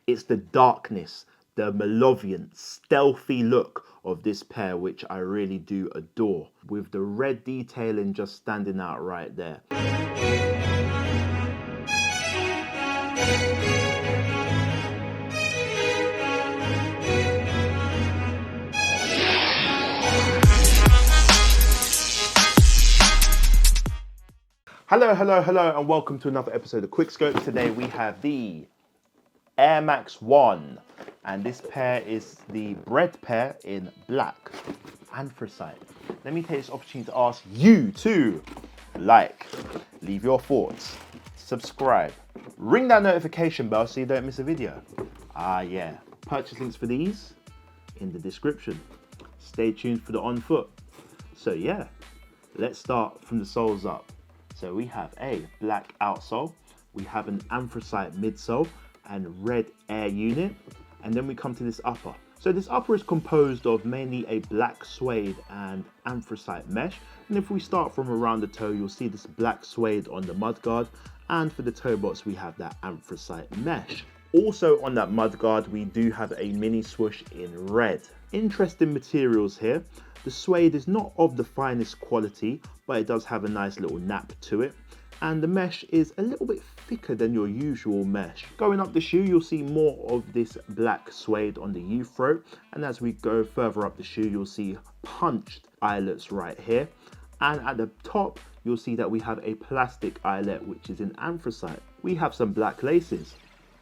It's the darkness, the malevolent, stealthy look of this pair which I really do adore, with the red detailing just standing out right there. Hello, and welcome to another episode of QuickSchopes. Today we have the Air Max 1, and this pair is the Bred pair in black, Anthracite. Let me take this opportunity to ask you to like, leave your thoughts, subscribe, ring that notification bell so you don't miss a video. Yeah, purchase links for these in the description. Stay tuned for the on foot. So yeah, let's start from the soles up. So we have a black outsole, we have an anthracite midsole and red air unit, and then we come to this upper. So this upper is composed of mainly a black suede and anthracite mesh, and if we start from around the toe, you'll see this black suede on the mudguard, and for the toe box we have that anthracite mesh. Also on that mudguard we do have a mini swoosh in red. Interesting materials here. The suede is not of the finest quality, but it does have a nice little nap to it. And the mesh is a little bit thicker than your usual mesh. Going up the shoe, you'll see more of this black suede on the U-throat. And as we go further up the shoe, you'll see punched eyelets right here. And at the top, you'll see that we have a plastic eyelet, which is in anthracite. We have some black laces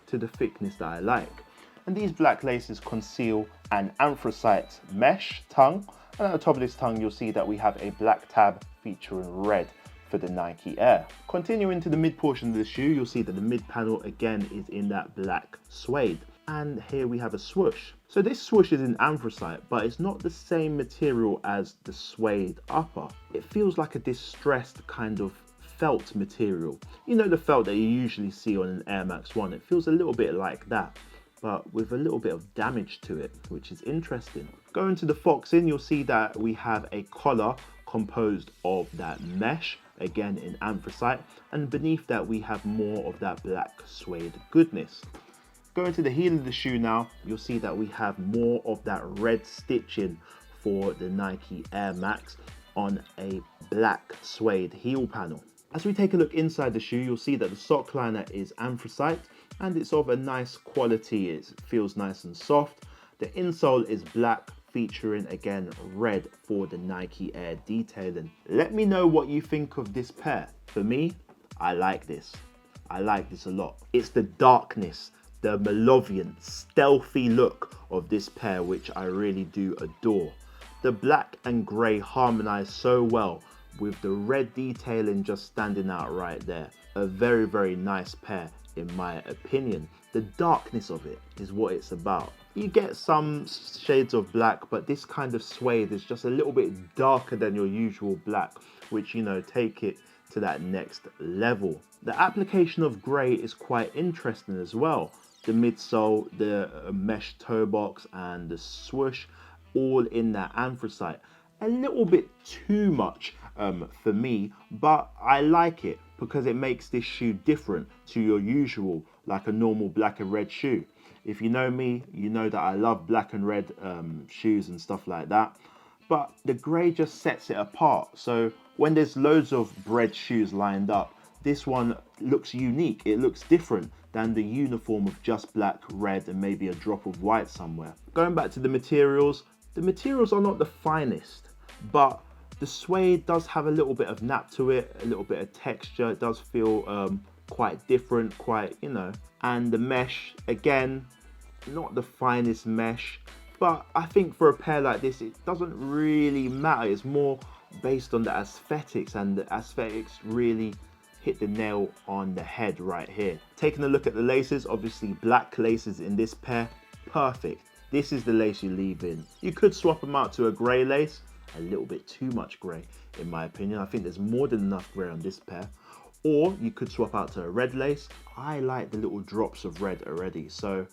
to the thickness that I like. And these black laces conceal an anthracite mesh tongue. And at the top of this tongue, you'll see that we have a black tab featuring red for the Nike Air. Continuing to the mid portion of the shoe, you'll see that the mid panel again is in that black suede. And here we have a swoosh. So this swoosh is in anthracite, but it's not the same material as the suede upper. It feels like a distressed kind of felt material. You know, the felt that you usually see on an Air Max 1. It feels a little bit like that, but with a little bit of damage to it, which is interesting. Going to the foxing, you'll see that we have a collar composed of that mesh, again in anthracite, and beneath that we have more of that black suede goodness. Going to the heel of the shoe now, you'll see that we have more of that red stitching for the Nike Air Max on a black suede heel panel. As we take a look inside the shoe, you'll see that the sock liner is anthracite, and it's of a nice quality. It feels nice and soft. The insole is black, featuring again red for the Nike Air detailing. Let me know what you think of this pair. For me, I like this. I like this a lot. It's the darkness, the malevolent, stealthy look of this pair which I really do adore. The black and grey harmonize so well with the red detailing just standing out right there. A very, very nice pair in my opinion. The darkness of it is what it's about. You get some shades of black, but this kind of suede is just a little bit darker than your usual black, which, you know, take it to that next level. The application of grey is quite interesting as well. The midsole, the mesh toe box and the swoosh, all in that anthracite. A little bit too much for me, but I like it because it makes this shoe different to your usual, like a normal black and red shoe. If you know me, you know that I love black and red shoes and stuff like that. But the grey just sets it apart. So when there's loads of Bred shoes lined up, this one looks unique. It looks different than the uniform of just black, red, and maybe a drop of white somewhere. Going back to the materials are not the finest, but the suede does have a little bit of nap to it, a little bit of texture. It does feel quite different, quite, you know. And the mesh, again, not the finest mesh, but I think for a pair like this, it doesn't really matter. It's more based on the aesthetics, and the aesthetics really hit the nail on the head right here. Taking a look at the laces, obviously black laces in this pair, perfect. This is the lace you leave in. You could swap them out to a grey lace, a little bit too much grey in my opinion. I think there's more than enough grey on this pair. Or you could swap out to a red lace. I like the little drops of red already, so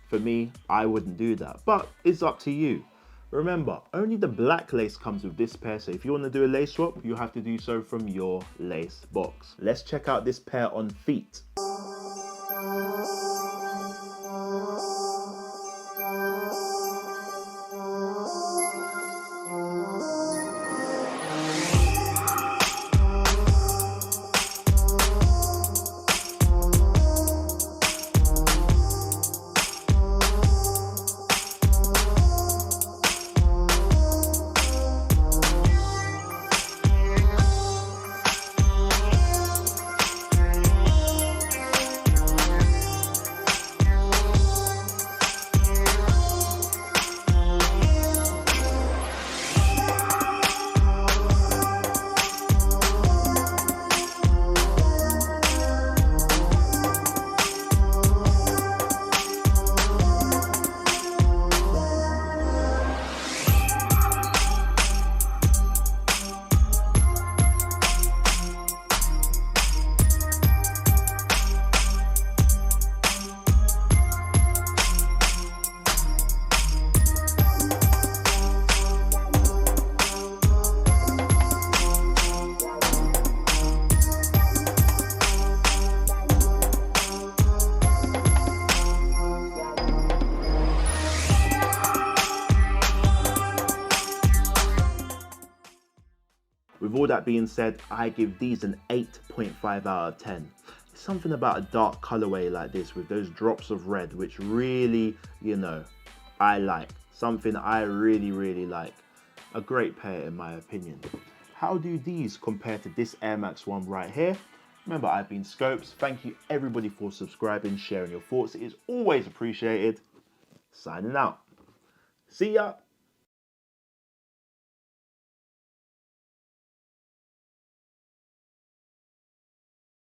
for me, I wouldn't do that, but it's up to you. Remember, only the black lace comes with this pair, so if you want to do a lace swap, you have to do so from your lace box. Let's check out this pair on feet. all that being said, I give these an 8.5 out of 10. There's something about a dark colorway like this with those drops of red, which really, you know, I like. Something I really, really like. A great pair in my opinion. How do these compare to this Air Max 1 right here? Remember, I've been Schopes. Thank you everybody for subscribing, sharing your thoughts. It is always appreciated. Signing out. See ya.